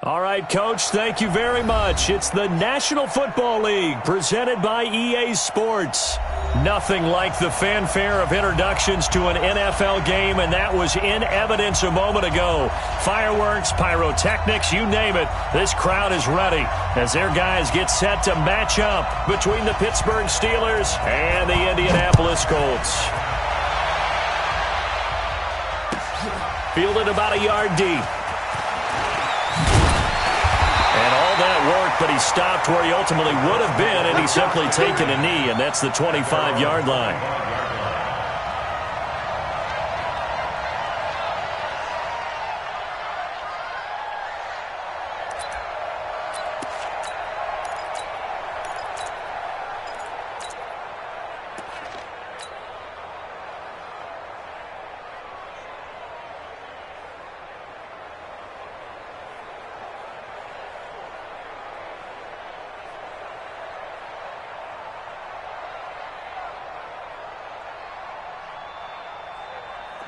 All right, Coach, thank you very much. It's the National Football League presented by EA Sports. Nothing like the fanfare of introductions to an NFL game, and that was in evidence a moment ago. Fireworks, pyrotechnics, you name it. This crowd is ready as their guys get set to match up between the Pittsburgh Steelers and the Indianapolis Colts. Fielded about a yard deep. And all that worked, but he stopped where he ultimately would have been, and he's simply taken a knee, and that's the 25-yard line.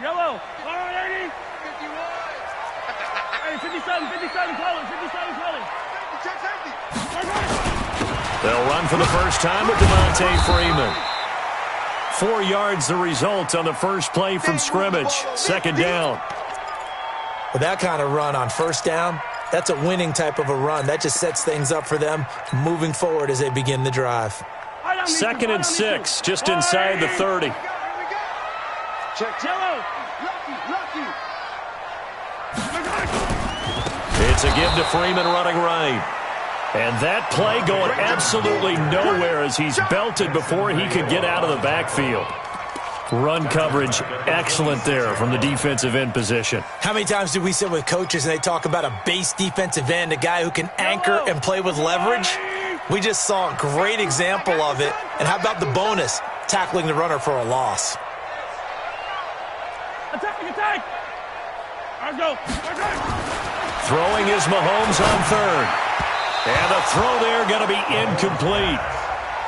Yellow, all right, 80. 51. Hey, 57, colors, 57 colors. They'll run for the first time with Devontae Freeman. 4 yards the result on the first play from scrimmage. Second down. With that kind of run on first down, that's a winning type of a run. That just sets things up for them moving forward as they begin the drive. Second and 6, just inside the 30. Jello. It's a give to Freeman running right. And that play going absolutely nowhere as he's belted before he could get out of the backfield. Run coverage excellent there from the defensive end position. How many times do we sit with coaches and they talk about a base defensive end, a guy who can anchor and play with leverage? We just saw a great example of it. And how about the bonus, tackling the runner for a loss? Attack! Let's go. Throwing is Mahomes on third. And the throw there going to be incomplete.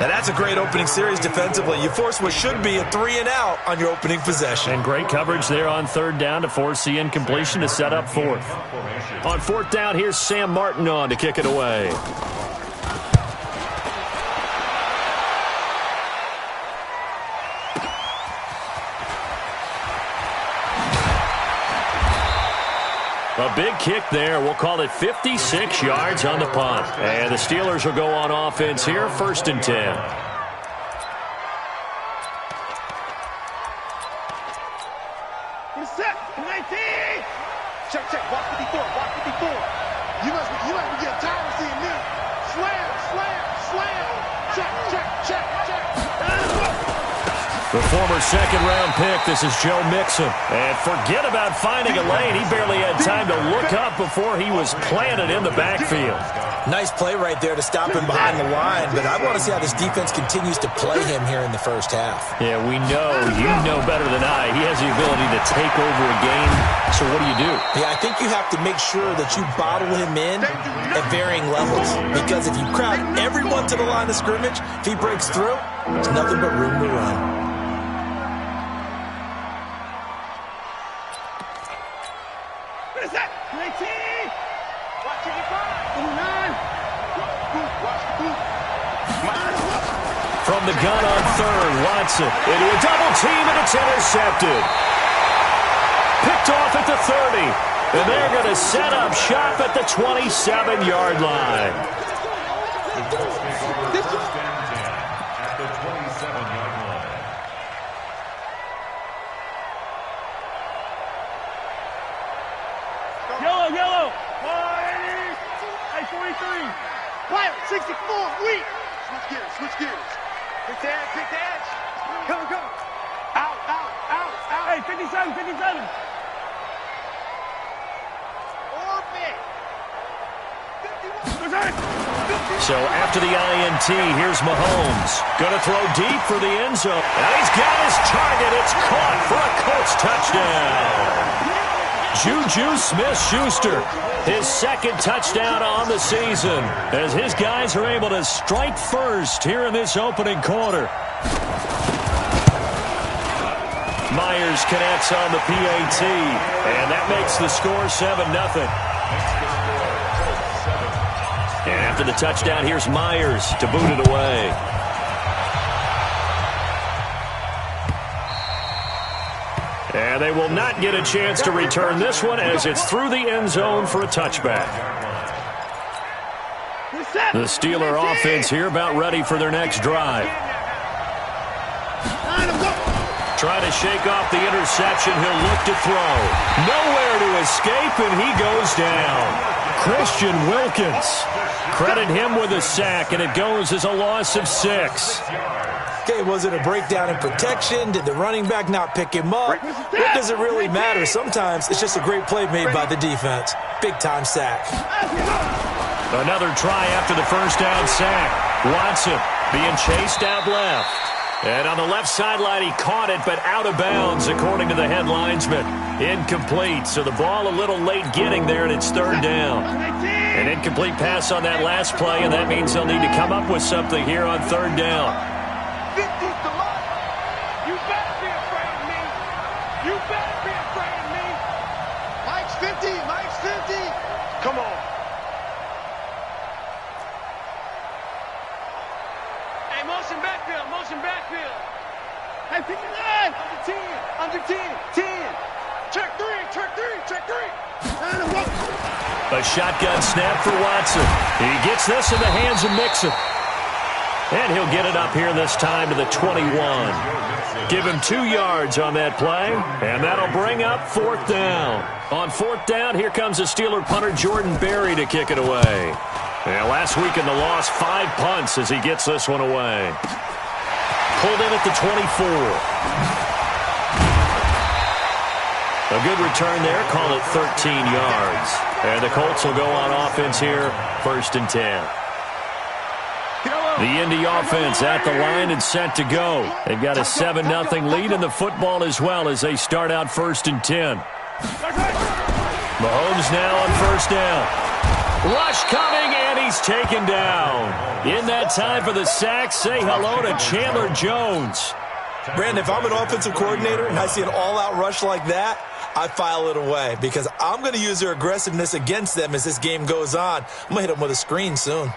Now that's a great opening series defensively. You force what should be a 3-and-out on your opening possession. And great coverage there on third down to force the incompletion to set up fourth. On fourth down, here's Sam Martin on to kick it away. A big kick there. We'll call it 56 yards on the punt. And the Steelers will go on offense here, 1st and 10. Set. 19. Check. Walk 54. You must be getting tired of seeing me. Slam. Check. The former second-round pick, this is Joe Mixon. And forget about finding a lane. He barely had time to look up before he was planted in the backfield. Nice play right there to stop him behind the line, but I want to see how this defense continues to play him here in the first half. Yeah, we know. You know better than I. He has the ability to take over a game. So what do? Yeah, I think you have to make sure that you bottle him in at varying levels, because if you crowd everyone to the line of scrimmage, if he breaks through, there's nothing but room to run. From the gun on third, Watson into a double team, and it's intercepted. Picked off at the 30, and they're going to set up shop at the 27-yard line. Yellow. 43. Fire. 64. Weak. Switch gears. Pick the edge. Go. Out. Hey, 57. Orbit. 51. So after the INT, here's Mahomes. Going to throw deep for the end zone. And he's got his target. It's caught for a Colts touchdown. Juju Smith-Schuster, his second touchdown on the season, as his guys are able to strike first here in this opening quarter. Myers connects on the PAT, and that makes the score 7-0. And after the touchdown, here's Myers to boot it away. And they will not get a chance to return this one as it's through the end zone for a touchback. The Steeler offense here about ready for their next drive. Trying to shake off the interception. He'll look to throw. Nowhere to escape, and he goes down. Christian Wilkins. Credit him with a sack, and it goes as a loss of 6. Okay, was it a breakdown in protection? Did the running back not pick him up? What does it really matter? Sometimes it's just a great play made by the defense. Big-time sack. Another try after the first down sack. Watson being chased out left. And on the left sideline, he caught it, but out of bounds, according to the head linesman. Incomplete, so the ball a little late getting there, and it's third down. An incomplete pass on that last play, and that means they'll need to come up with something here on third down. 50's the line. You better be afraid of me. You better be afraid of me. Mike's 50. Mike's 50. Come on. Hey, motion backfield. Motion backfield. Hey, 59. Under 10. 10. Check 3. Check 3. Check 3. A shotgun snap for Watson. He gets this in the hands of Mixon. And he'll get it up here this time to the 21. Give him 2 yards on that play, and that'll bring up fourth down. On fourth down, here comes the Steeler punter Jordan Berry to kick it away. And last week in the loss, 5 punts as he gets this one away. Pulled in at the 24. A good return there. Call it 13 yards. And the Colts will go on offense here, 1st and 10. The Indy offense at the line and set to go. They've got a 7-0 lead in the football as well as they start out 1st and 10. Mahomes now on 1st down. Rush coming, and he's taken down. In that time for the sack, say hello to Chandler Jones. Brandon, if I'm an offensive coordinator and I see an all-out rush like that, I file it away because I'm going to use their aggressiveness against them as this game goes on. I'm going to hit them with a screen soon.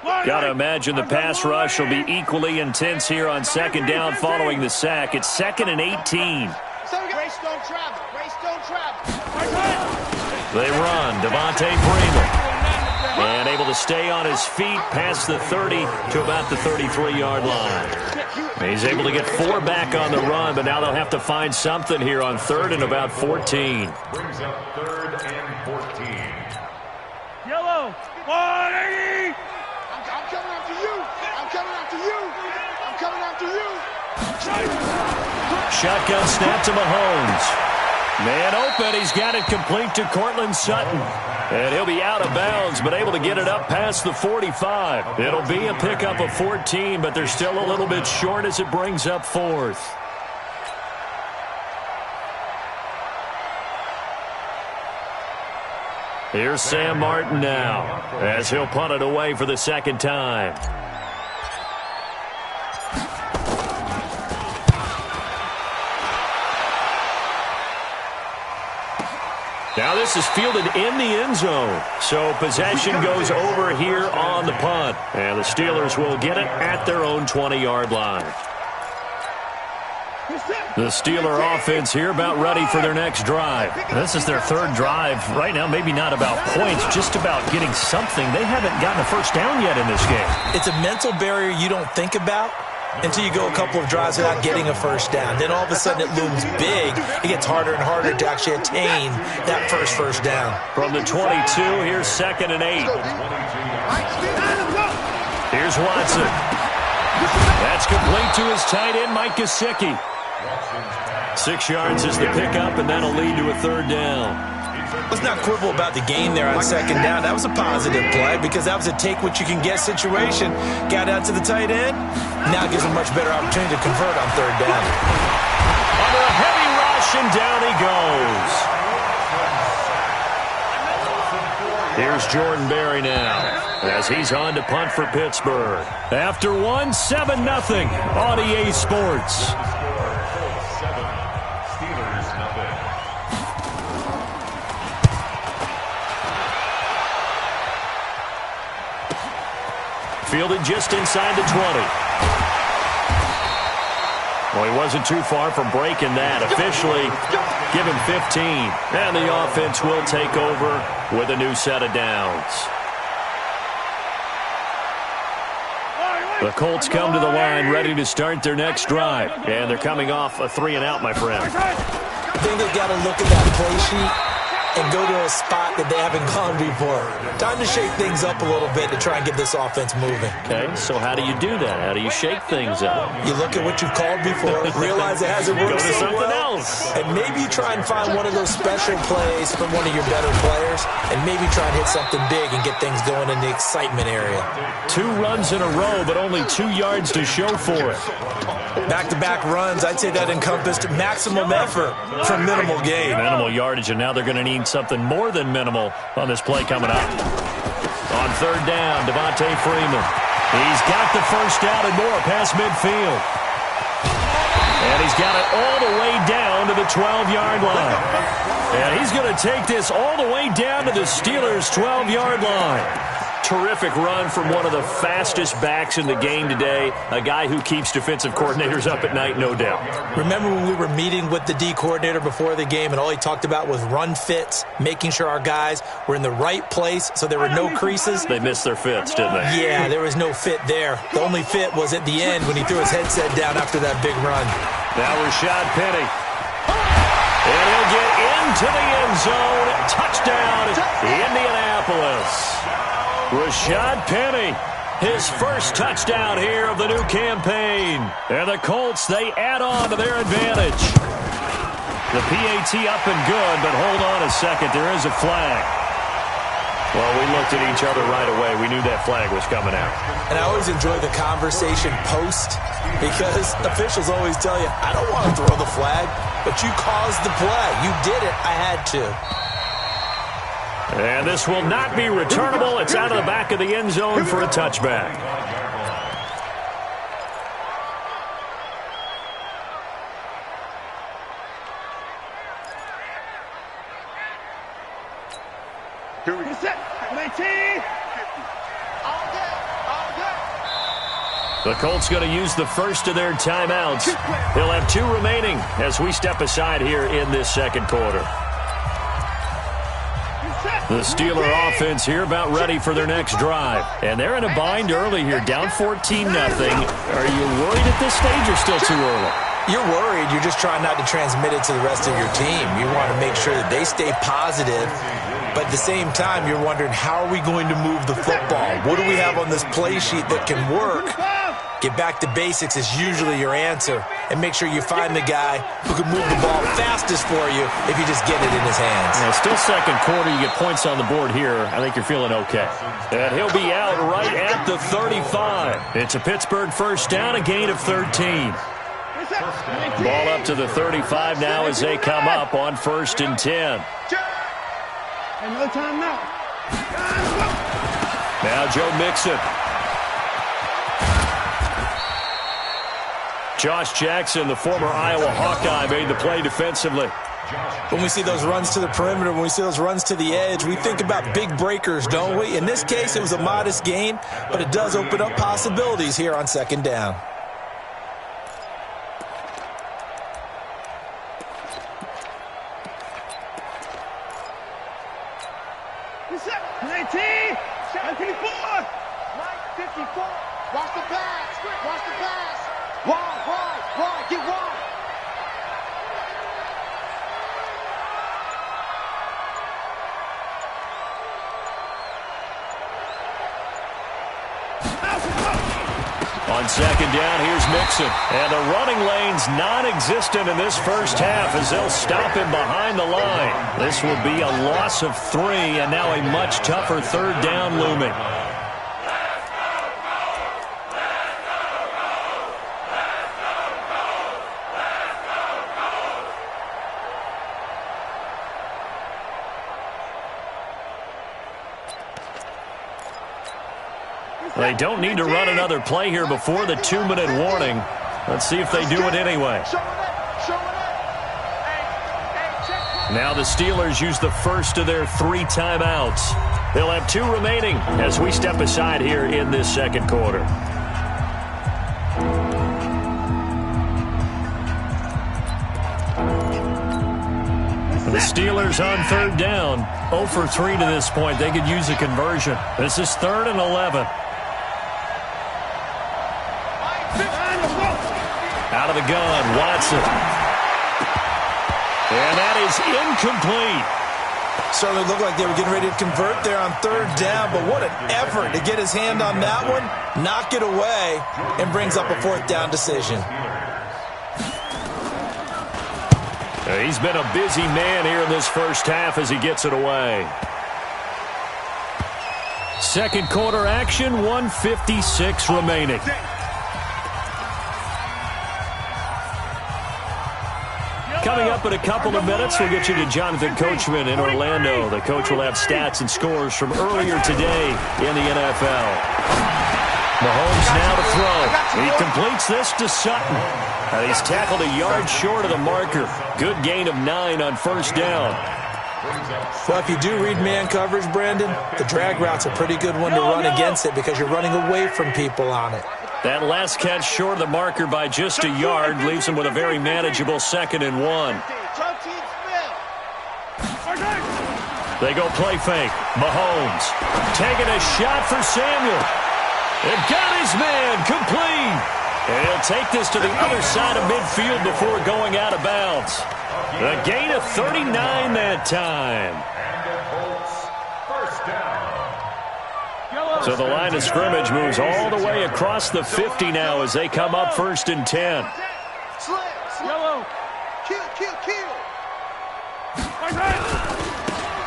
Got to imagine the pass rush will be equally intense here on 2nd down following the sack. It's 2nd and 18. Race don't travel. Race don't travel. They run. Devontae Freeman. And able to stay on his feet past the 30 to about the 33-yard line. He's able to get 4 back on the run, but now they'll have to find something here on 3rd and about 14. Brings up 3rd and 14. Yellow. 180. I'm coming after you. I'm coming after you. I'm coming after you. Shotgun snap to Mahomes. Man open. He's got it complete to Cortland Sutton. And he'll be out of bounds, but able to get it up past the 45. It'll be a pickup of 14, but they're still a little bit short as it brings up 4th. Here's Sam Martin now as he'll punt it away for the 2nd time. Now this is fielded in the end zone. So possession goes over here on the punt. And the Steelers will get it at their own 20-yard line. The Steeler offense here about ready for their next drive. This is their 3rd drive. Right now, maybe not about points, just about getting something. They haven't gotten a first down yet in this game. It's a mental barrier you don't think about until you go a couple of drives without getting a first down. Then all of a sudden it looms big. It gets harder and harder to actually attain that first down. From the 22, here's 2nd and 8. Here's Watson. That's complete to his tight end, Mike Gesicki. 6 yards is the pickup, and that'll lead to a 3rd down. Let's not quibble about the gain there on 2nd down. That was a positive play because that was a take-what-you-can-get situation. Got out to the tight end. Now it gives him a much better opportunity to convert on 3rd down. Under a heavy rush, and down he goes. Here's Jordan Berry now as he's on to punt for Pittsburgh. After 7-0 on EA Sports. Fielded just inside the 20. Well, he wasn't too far from breaking that. Officially, give him 15. And the offense will take over with a new set of downs. The Colts come to the line ready to start their next drive. And they're coming off a 3-and-out, my friend. I think they've got to look at that play sheet and go to a spot that they haven't gone before. Time to shake things up a little bit to try and get this offense moving. Okay, so how do you do that? How do you shake things up? You look at what you've called before, realize it hasn't worked Go to so something well, else. and maybe you try and find one of those special plays from one of your better players, and maybe try and hit something big and get things going in the excitement area. 2 runs in a row, but only 2 yards to show for it. Back-to-back runs, I'd say that encompassed maximum effort for minimal gain. Minimal yardage, and now they're going to need something more than minimal on this play coming up. On 3rd down, Devontae Freeman. He's got the first down and more past midfield. And he's got it all the way down to the 12-yard line. And he's going to take this all the way down to the Steelers' 12-yard line. Terrific run from one of the fastest backs in the game today, a guy who keeps defensive coordinators up at night, no doubt. Remember when we were meeting with the D coordinator before the game and all he talked about was run fits, making sure our guys were in the right place so there were no creases? They missed their fits, didn't they? Yeah, there was no fit there. The only fit was at the end when he threw his headset down after that big run. Now Rashad Penny. And he'll get into the end zone. Touchdown, Indianapolis. Rashad Penny, his first touchdown here of the new campaign. And the Colts, they add on to their advantage. The PAT up and good, but hold on a second. There is a flag. Well, we looked at each other right away. We knew that flag was coming out. And I always enjoy the conversation post because officials always tell you, I don't want to throw the flag, but you caused the play. You did it. I had to. And this will not be returnable. It's out of the back of the end zone for a touchback. Here we go. Set. 19. The Colts going to use the first of their timeouts. They'll have 2 remaining as we step aside here in this second quarter. The Steeler offense here about ready for their next drive. And they're in a bind early here, down 14-0. Are you worried at this stage or still too early? You're worried. You're just trying not to transmit it to the rest of your team. You want to make sure that they stay positive. But at the same time, you're wondering, how are we going to move the football? What do we have on this play sheet that can work? Get back to basics is usually your answer. And make sure you find the guy who can move the ball fastest for you if you just get it in his hands. Well, still second quarter. You get points on the board here. I think you're feeling okay. And he'll be out right at the 35. It's a Pittsburgh first down, a gain of 13. Ball up to the 35 now as they come up on 1st and 10. No time now. Now Joe Mixon. Josh Jackson, the former Iowa Hawkeye, made the play defensively. When we see those runs to the perimeter, when we see those runs to the edge, we think about big breakers, don't we? In this case, it was a modest gain, but it does open up possibilities here on 2nd down. Set. 19. 54. 54. Watch the pass. Watch the pass. Wide. Get wide. On 2nd down, here's Mixon. And the running lane's non-existent in this first half as they'll stop him behind the line. This will be a loss of 3, and now a much tougher 3rd down looming. They don't need to run another play here before the 2-minute warning. Let's see if they do it anyway. Show it. Hey, check. Now the Steelers use the first of their 3 timeouts. They'll have 2 remaining as we step aside here in this second quarter. The Steelers on 3rd down, 0 for 3 to this point. They could use a conversion. This is 3rd and 11. Out of the gun, Watson. And that is incomplete. Certainly looked like they were getting ready to convert there on 3rd down, but what an effort to get his hand on that one, knock it away, and brings up a 4th down decision. He's been a busy man here in this first half as he gets it away. Second quarter action, 1:56 remaining. Coming up in a couple of minutes, we'll get you to Jonathan Coachman in Orlando. The coach will have stats and scores from earlier today in the NFL. Mahomes now to throw. He completes this to Sutton. He's tackled a yard short of the marker. Good gain of 9 on 1st down. Well, if you do read man coverage, Brandon, the drag route's a pretty good one to run against it because you're running away from people on it. That last catch short of the marker by just a yard leaves him with a very manageable 2nd and 1. They go play fake. Mahomes taking a shot for Samuel. And got his man complete. And he'll take this to the other side of midfield before going out of bounds. A gain of 39 that time. So the line of scrimmage moves all the way across the 50 now as they come up 1st and 10.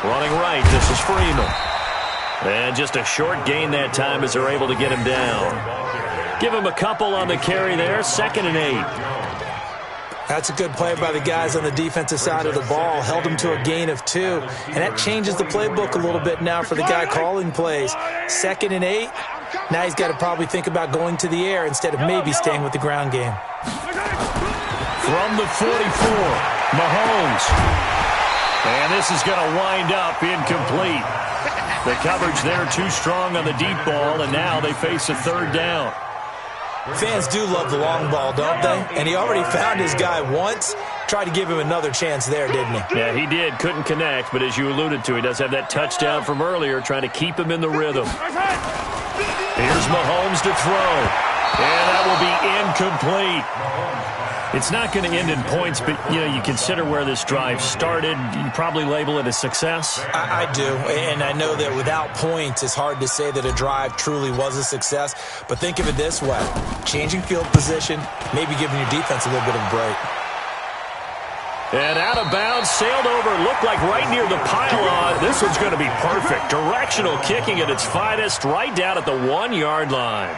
Running right, this is Freeman. And just a short gain that time as they're able to get him down. Give him a couple on the carry there, 2nd and 8. That's a good play by the guys on the defensive side of the ball. Held him to a gain of 2. And that changes the playbook a little bit now for the guy calling plays. 2nd and 8. Now he's got to probably think about going to the air instead of maybe staying with the ground game. From the 44, Mahomes. And this is going to wind up incomplete. The coverage there too strong on the deep ball, and now they face a 3rd down. Fans do love the long ball, don't they? And he already found his guy once. Tried to give him another chance there, didn't he? Yeah, he did. Couldn't connect, but as you alluded to, he does have that touchdown from earlier, trying to keep him in the rhythm. Here's Mahomes to throw. And that will be incomplete. It's not going to end in points, but, you consider where this drive started. You probably label it a success. I do, and I know that without points, it's hard to say that a drive truly was a success. But think of it this way. Changing field position, maybe giving your defense a little bit of a break. And out of bounds, sailed over, looked like right near the pylon. This one's going to be perfect. Directional kicking at its finest, right down at the 1-yard line.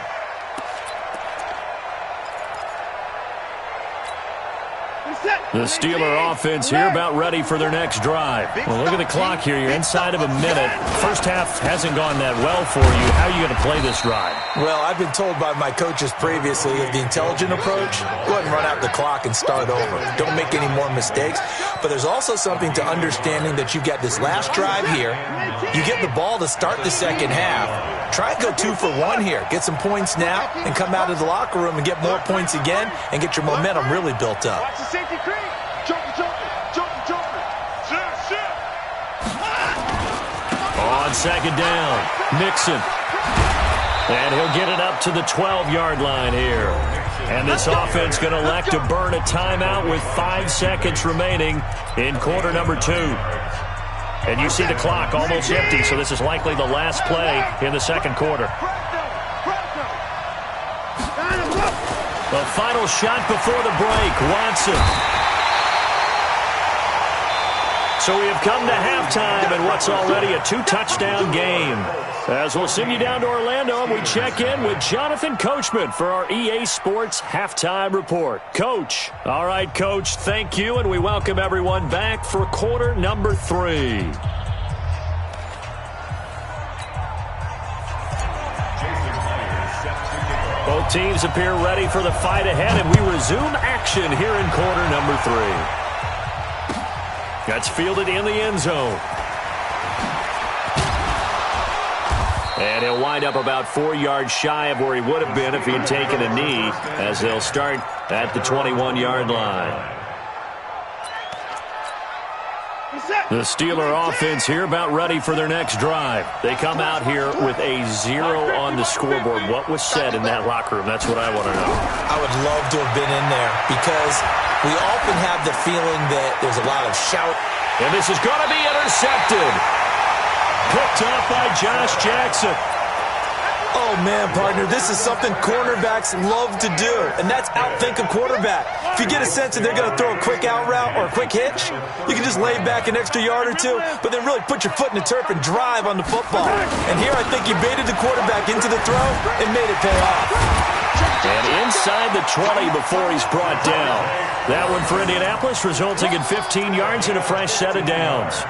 The Steeler offense here about ready for their next drive. Well, look at the clock here. You're inside of a minute. First half hasn't gone that well for you. How are you going to play this drive? Well, I've been told by my coaches previously of the intelligent approach, go ahead and run out the clock and start over. Don't make any more mistakes. But there's also something to understanding that you've got this last drive here. You get the ball to start the second half. Try and go 2 for 1 here. Get some points now and come out of the locker room and get more points again and get your momentum really built up. Watch the safety creep. Jumping. Sit. On 2nd down, Mixon. And he'll get it up to the 12-yard line here. And this offense going to elect to burn a timeout with 5 seconds remaining in quarter number 2. And you see the clock almost empty, so this is likely the last play in the second quarter. The final shot before the break, Watson. So we have come to halftime in what's already a 2-touchdown game. As we'll send you down to Orlando, and we check in with Jonathan Coachman for our EA Sports Halftime Report. Coach. All right, Coach, thank you, and we welcome everyone back for quarter number 3. Both teams appear ready for the fight ahead, and we resume action here in quarter number 3. That's fielded in the end zone. And he'll wind up about 4 yards shy of where he would have been if he had taken a knee, as they'll start at the 21-yard line. The Steeler offense here about ready for their next drive. They come out here with a 0 on the scoreboard. What was said in that locker room? That's what I want to know. I would love to have been in there because we often have the feeling that there's a lot of shout. And this is going to be intercepted. Picked up by Josh Jackson. Oh, man, partner, this is something cornerbacks love to do, and that's outthink a quarterback. If you get a sense that they're going to throw a quick out route or a quick hitch, you can just lay back an extra yard or two, but then really put your foot in the turf and drive on the football. And here I think he baited the quarterback into the throw and made it pay off. And inside the 20 before he's brought down. That one for Indianapolis, resulting in 15 yards and a fresh set of downs.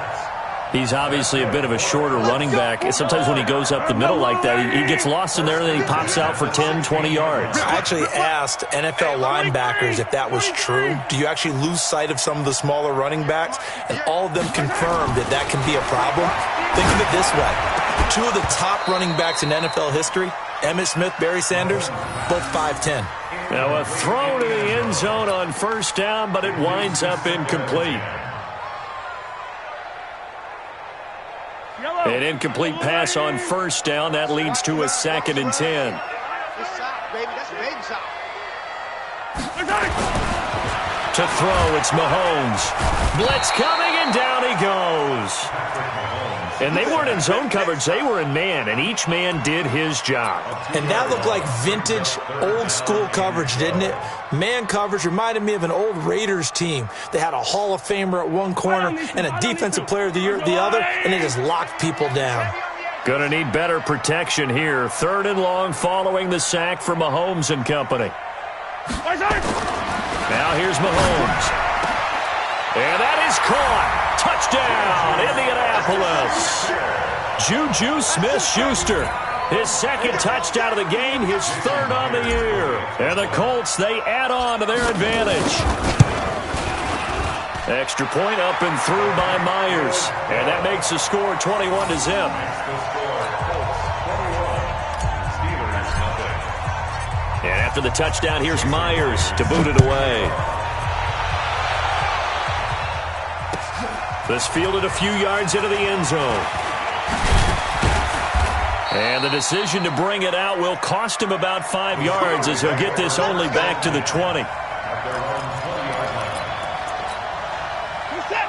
He's obviously a bit of a shorter running back. Sometimes when he goes up the middle like that, he gets lost in there and then he pops out for 10, 20 yards. I actually asked NFL linebackers if that was true. Do you actually lose sight of some of the smaller running backs? And all of them confirmed that that can be a problem. Think of it this way. 2 of the top running backs in NFL history, Emmitt Smith, Barry Sanders, both 5'10". Now a throw to the end zone on first down, but it winds up incomplete. An incomplete pass on first down. That leads to a 2nd and 10. To throw, it's Mahomes. Blitz coming, and down he goes. And they weren't in zone coverage. They were in man, and each man did his job. And that looked like vintage, old-school coverage, didn't it? Man coverage reminded me of an old Raiders team. They had a Hall of Famer at one corner and a Defensive Player of the Year at the other, and they just locked people down. Going to need better protection here. 3rd and long following the sack for Mahomes and company. Now here's Mahomes. And that is caught. Touchdown, Indianapolis. Juju Smith-Schuster. His 2nd touchdown of the game, his 3rd on the year. And the Colts, they add on to their advantage. Extra point up and through by Myers. And that makes the score 21-0. And after the touchdown, here's Myers to boot it away. This fielded a few yards into the end zone. And the decision to bring it out will cost him about 5 yards as he'll get this only back to the 20.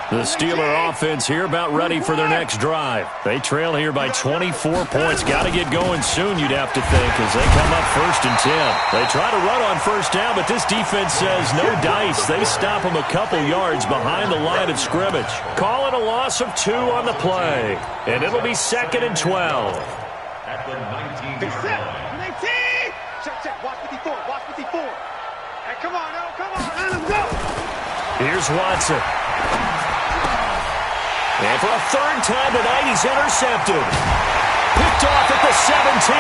The Steeler offense here about ready for their next drive. They trail here by 24 points. Got to get going soon, you'd have to think, as they come up 1st and 10. They try to run on first down, but this defense says no dice. They stop them a couple yards behind the line of scrimmage. Call it a loss of 2 on the play, and it'll be 2nd and 12. At the 19-yard line. Check. Watch 54. Hey, come on, now. Come on. Let's go. Here's Watson. And for a 3rd time tonight, he's intercepted. Picked off at the 17.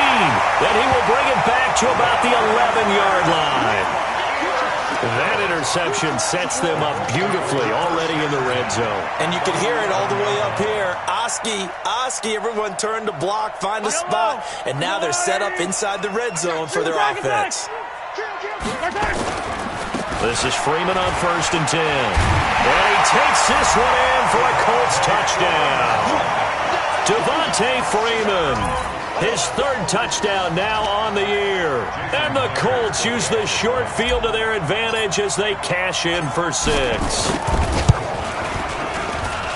Then he will bring it back to about the 11-yard line. That interception sets them up beautifully already in the red zone. And you can hear it all the way up here. Oski, everyone turned to block, find a spot, and now they're set up inside the red zone for their offense. This is Freeman on 1st and 10. And he takes this one in for a Colts touchdown. Devontae Freeman, his 3rd touchdown now on the year. And the Colts use the short field to their advantage as they cash in for 6.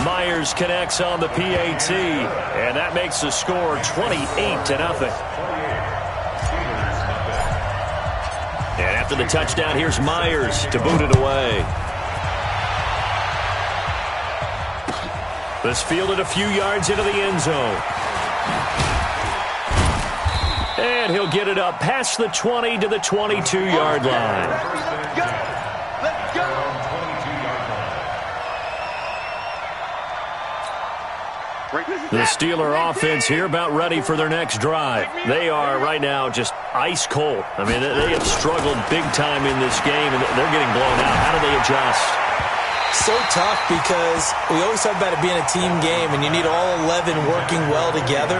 Myers connects on the PAT, and that makes the score 28-0. And after the touchdown, here's Myers to boot it away. This fielded a few yards into the end zone. And he'll get it up past the 20 to the 22-yard line. Let's go. The Steeler offense here about ready for their next drive. They are right now just ice cold. I mean, they have struggled big time in this game, and they're getting blown out. How do they adjust? So tough because we always talk about it being a team game and you need all 11 working well together.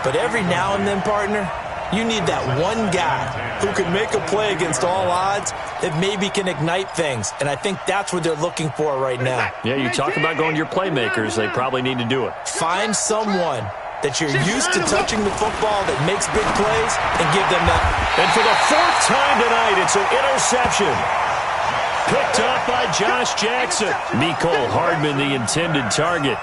But every now and then, partner, you need that one guy who can make a play against all odds that maybe can ignite things. And I think that's what they're looking for right now. Yeah, you talk about going to your playmakers. They probably need to do it. Find someone that you're used to touching the football that makes big plays and give them that. And for the fourth time tonight, it's an interception. Picked up by Josh Jackson. Mecole Hardman, the intended target.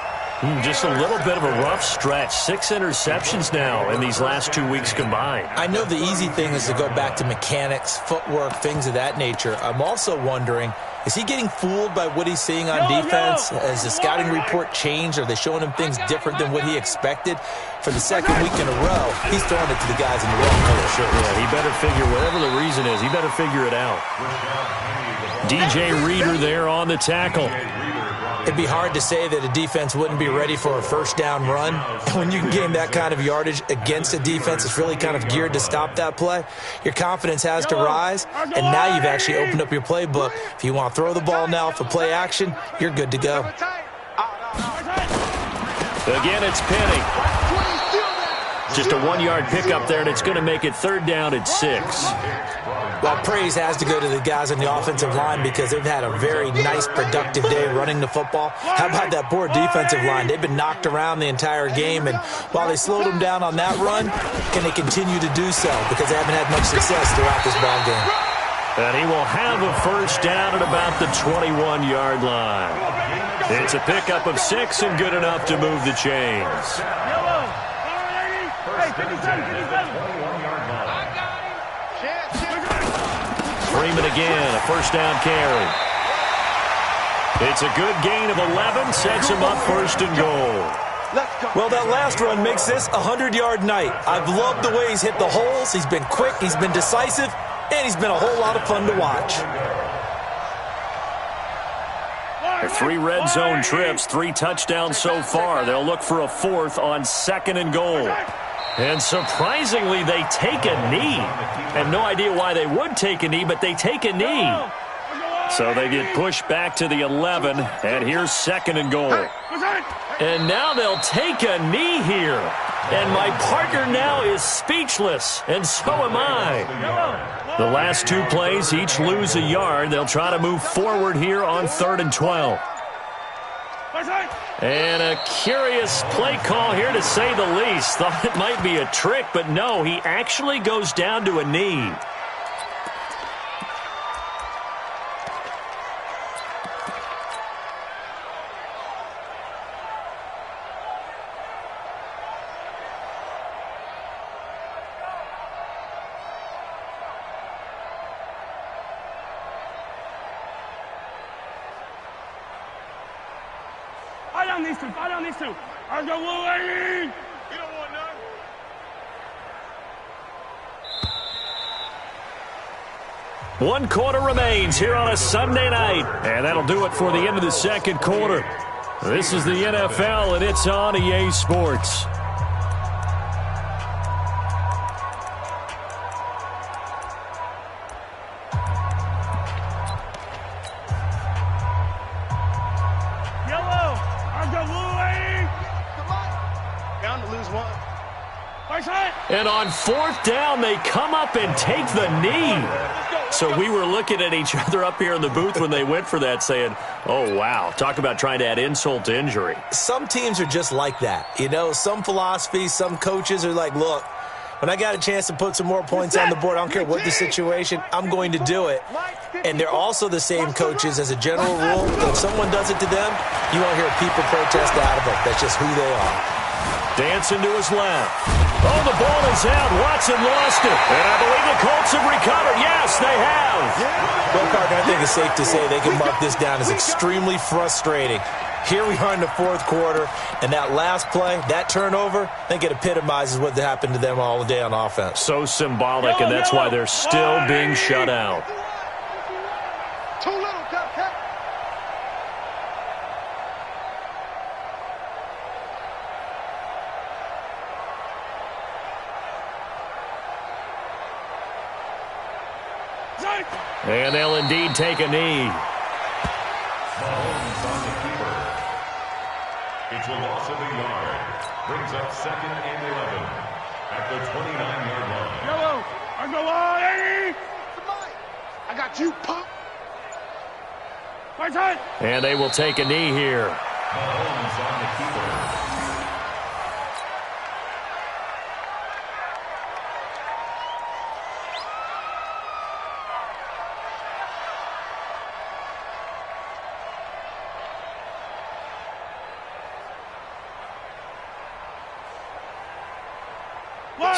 Just a little bit of a rough stretch. 6 interceptions now in these last 2 weeks combined. I know the easy thing is to go back to mechanics, footwork, things of that nature. I'm also wondering, is he getting fooled by what he's seeing on defense? Has the scouting report changed? Are they showing him things different than what he expected? For the second week in a row, he's throwing it to the guys in the wrong color shirts. Yeah, he better figure, whatever the reason is, he better figure it out. DJ Reader there on the tackle. It'd be hard to say that a defense wouldn't be ready for a first down run. When you can gain that kind of yardage against a defense that's really kind of geared to stop that play, your confidence has to rise, and now you've actually opened up your playbook. If you want to throw the ball now for play action, you're good to go. Again, it's Penny. Just a 1-yard pickup there, and it's going to make it 3rd down at 6. Well, praise has to go to the guys on the offensive line because they've had a very nice, productive day running the football. How about that poor defensive line? They've been knocked around the entire game, and while they slowed them down on that run, can they continue to do so because they haven't had much success throughout this ball game. And he will have a first down at about the 21-yard line. It's a pickup of 6 and good enough to move the chains. Freeman again, a first down carry. It's a good gain of 11, sets him up 1st and goal. Well, that last run makes this a 100-yard night. I've loved the way he's hit the holes. He's been quick, he's been decisive, and he's been a whole lot of fun to watch. 3 red zone trips, 3 touchdowns so far. They'll look for a 4th on 2nd and goal. And surprisingly, they take a knee. I have no idea why they would take a knee, but they take a knee. So they get pushed back to the 11, and here's 2nd and goal. And now they'll take a knee here. And my partner now is speechless, and so am I. The last 2 plays each lose a yard. They'll try to move forward here on 3rd and 12. And a curious play call here, to say the least. Thought it might be a trick, but no, he actually goes down to a knee. Fight on these two. I'll go away. You don't want none. One quarter remains here on a Sunday night. And that'll do it for the end of the 2nd quarter. This is the NFL, and it's on EA Sports. And on 4th down, they come up and take the knee. So we were looking at each other up here in the booth when they went for that, saying, oh, wow, talk about trying to add insult to injury. Some teams are just like that. You know, some philosophies, some coaches are like, look, when I got a chance to put some more points on the board, I don't care what the situation, I'm going to do it. And they're also the same coaches as a general rule. If someone does it to them, you won't hear people protest out of it. That's just who they are. Dancing to his left. Oh, the ball is out. Watson lost it. And I believe the Colts have recovered. Yes, they have. Well, Parker, I think it's safe to say they can mark this down as extremely frustrating. Here we are in the 4th quarter, and that last play, that turnover, I think it epitomizes what happened to them all day on offense. So symbolic, and that's why they're still being shut out. Too little, Cat. And they'll indeed take a knee. a loss of a yard. Brings up 2nd and 11 at the 29-yard line. Yellow. I go on. I got you, punk. Right side. And they will take a knee here. Mahomes on the keeper.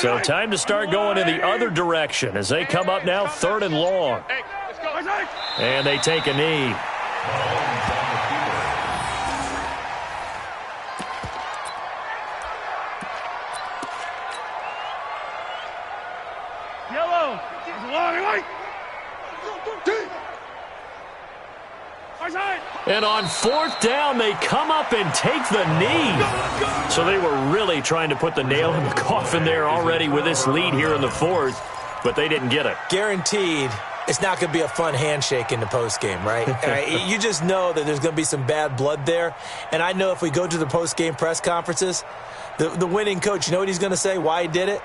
So time to start going in the other direction as they come up now 3rd and long. Hey, let's go. Right side. And they take a knee. Mahomes on the keeper. Yellow. There's a long right. Right side. And on 4th down, they come up and take the knee. So they were really trying to put the nail in the coffin there already with this lead here in the 4th, but they didn't get it. Guaranteed, it's not going to be a fun handshake in the postgame, right? You just know that there's going to be some bad blood there. And I know if we go to the postgame press conferences, the winning coach, you know what he's going to say, why he did it?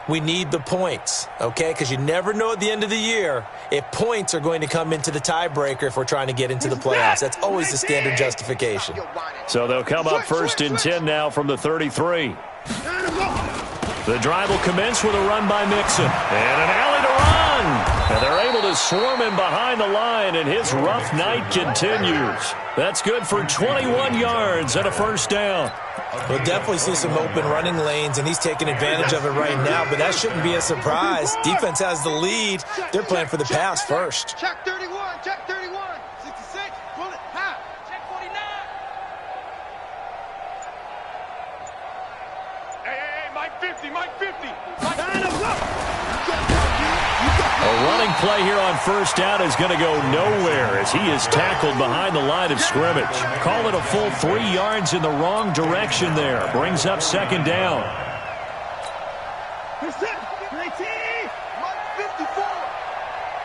We need the points, okay? Because you never know at the end of the year if points are going to come into the tiebreaker if we're trying to get into the playoffs. That's always the standard justification. So they'll come up 1st and 10 now from the 33. The drive will commence with a run by Mixon. And an alley to run. And they're able to swarm him behind the line, and his rough night continues. That's good for 21 yards and a 1st down. We'll definitely see some open running lanes, and he's taking advantage of it right now, but that shouldn't be a surprise. Defense has the lead. They're playing for the pass first. Check 31, check 31. 66, pull it, half. Check 49. Hey, Mike 50, Mike 50. A running play here on 1st down is going to go nowhere as he is tackled behind the line of scrimmage. Call it a full 3 yards in the wrong direction there. Brings up 2nd down. Mike 54.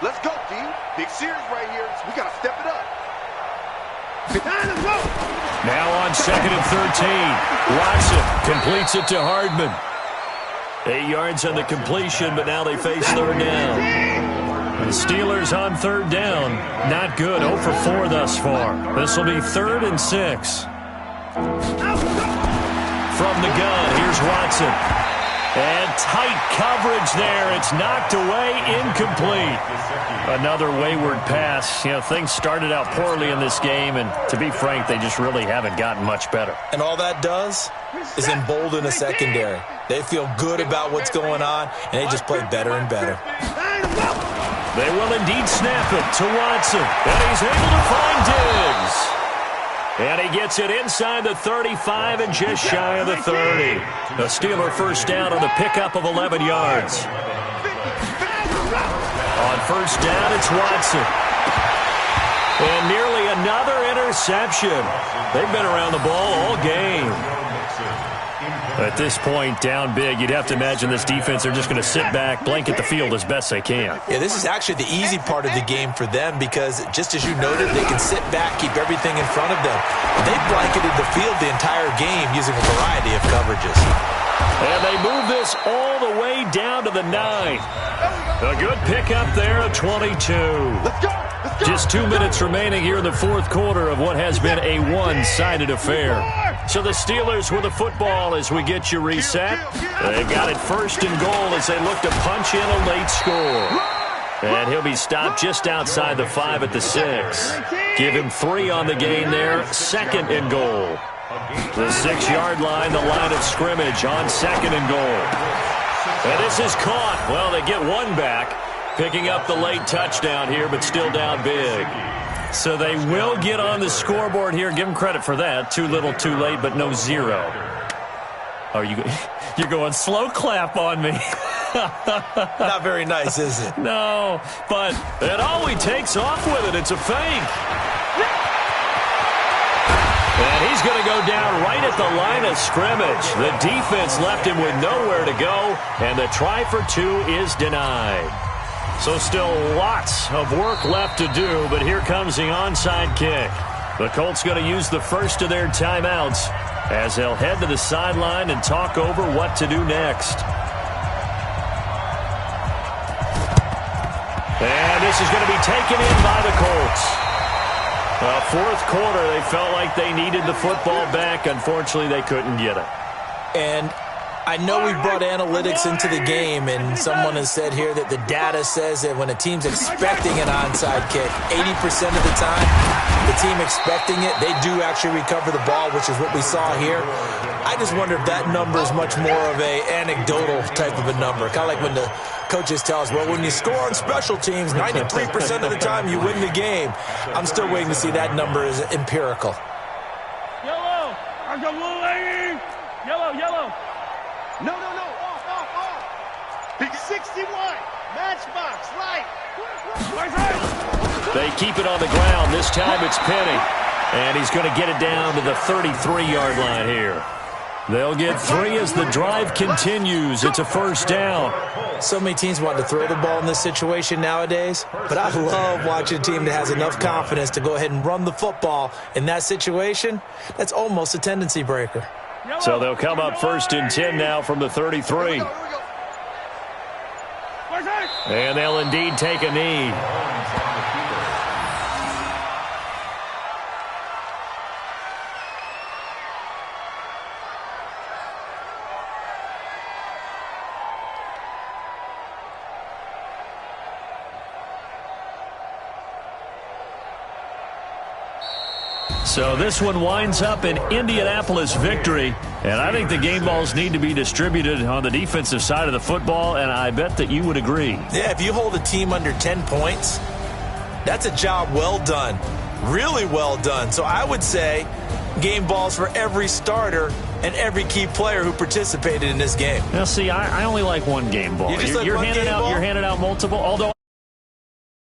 Let's go, D. Big series right here. We got to step it up. Now on 2nd and 13. Watson completes it to Hardman. 8 yards on the completion, but now they face 3rd down. The Steelers on 3rd down. Not good. 0 for 4 thus far. This will be 3rd and 6. From the gun, here's Watson. And tight coverage there. It's knocked away, incomplete. Another wayward pass. You know, things started out poorly in this game, and to be frank, they just really haven't gotten much better. And all that does is embolden the secondary. They feel good about what's going on, and they just play better and better. They will indeed snap it to Watson, and he's able to find Diggs. And he gets it inside the 35 and just shy of the 30. The Steeler 1st down on the pickup of 11 yards. On 1st down, it's Watson. And nearly another interception. They've been around the ball all game. At this point, down big, you'd have to imagine this defense, they're just going to sit back, blanket the field as best they can. Yeah, this is actually the easy part of the game for them because, just as you noted, they can sit back, keep everything in front of them. They've blanketed the field the entire game using a variety of coverages. And they move this all the way down to the 9. A good pickup there at 22. Let's go. Just 2 minutes remaining here in the 4th quarter of what has been a one-sided affair. So the Steelers with the football as we get you reset. They've got it 1st and goal as they look to punch in a late score. And he'll be stopped just outside the 5 at the 6. Give him 3 on the gain there. 2nd and goal. The 6-yard line, the line of scrimmage on 2nd and goal. And this is caught. Well, they get one back. Picking up the late touchdown here, but still down big. So they will get on the scoreboard here. Give them credit for that. Too little, too late, but no 0. Oh, you're going slow clap on me. Not very nice, is it? No, but it always takes off with it. It's a fake. And he's going to go down right at the line of scrimmage. The defense left him with nowhere to go, and the try for 2 is denied. So still lots of work left to do, but here comes the onside kick. The Colts going to use the first of their timeouts as they'll head to the sideline and talk over what to do next. And this is going to be taken in by the Colts. Fourth quarter, they felt like they needed the football back. Unfortunately, they couldn't get it. And I know we brought analytics into the game, and someone has said here that the data says that when a team's expecting an onside kick, 80% of the time, the team expecting it, they do actually recover the ball, which is what we saw here. I just wonder if that number is much more of a anecdotal type of a number, kind of like when the coaches tell us, well, when you score on special teams, 93% of the time you win the game. I'm still waiting to see that number is empirical. Yellow! I'm the blue lady! Yellow, yellow! No, off. Big 61, matchbox, right. They keep it on the ground. This time it's Penny. And he's going to get it down to the 33-yard line here. They'll get 3 as the drive continues. It's a first down. So many teams want to throw the ball in this situation nowadays, but I love watching a team that has enough confidence to go ahead and run the football in that situation. That's almost a tendency breaker. So they'll come up first and 10 now from the 33. And they'll indeed take a knee. So this one winds up in Indianapolis victory, and I think the game balls need to be distributed on the defensive side of the football, and I bet that you would agree. Yeah, if you hold a team under 10 points, that's a job well done, really well done. So I would say game balls for every starter and every key player who participated in this game. Now, see, I only like one game ball. You just like you're one handing game out, ball? You're handing out multiple, although